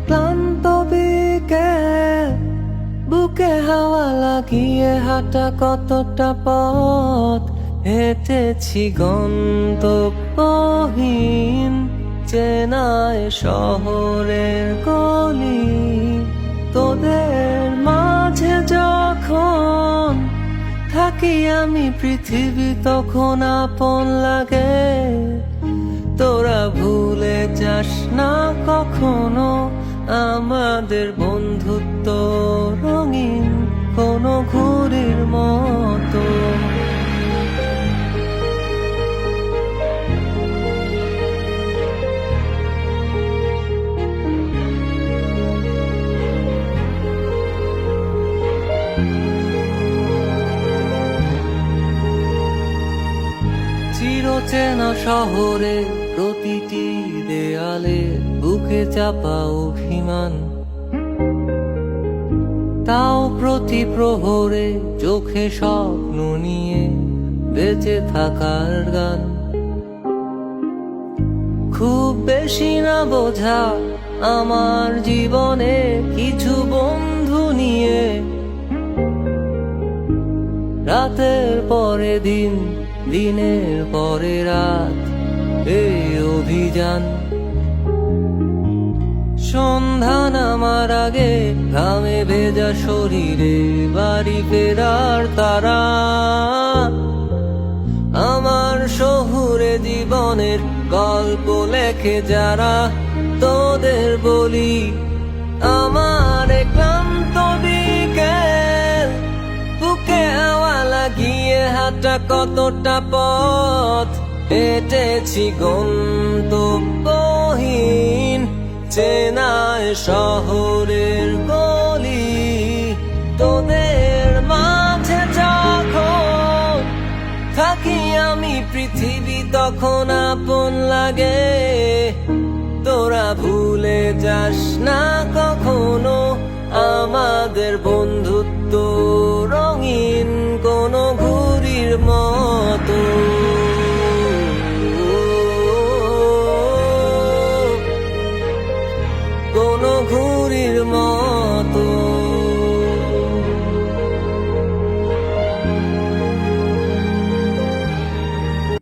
ক্লান্ত বিকেল, বুকে হাওয়া লাগিয়ে হাঁটা কতটা পথ হেঁটেছি গন্তব্যহীন চেনায় শহরের গলি। তোদের মাঝে যখন থাকি আমি পৃথিবী তখন আপন লাগে। তোরা ভুলে যাস না কখনো আমাদের বন্ধুত্ব রঙিন কোনো ঘুড়ির মতো। চিরচেনা শহরে প্রতিটি দেয়ালে বুকে চাপা অভিমান, তাও প্রতি প্রহরে চোখে স্বপ্ন নিয়ে বেঁচে থাকার গান। খুব বেশি না বোঝা আমার জীবনে কিছু বন্ধু নিয়ে, রাতের পরে দিন, দিনের পরে রাত এই অভিযান। সন্ধ্যা নামার আগে ঘামে ভেজা শরীরে বাড়ি ফেরার তারা। আমার শহুরে জীবনের গল্প লেখে যারা, তোদের বলি আমার ক্লান্ত বিকেল, বুকে হাওয়া লাগিয়ে হাঁটা কতটা পথ হেঁটেছি গন্তব্যহীন চেনায় শহরের গলি। তোদের মাঝে যখন থাকি আমি পৃথিবী তখন আপন লাগে। তোরা ভুলে যাস না কখনো আমাদের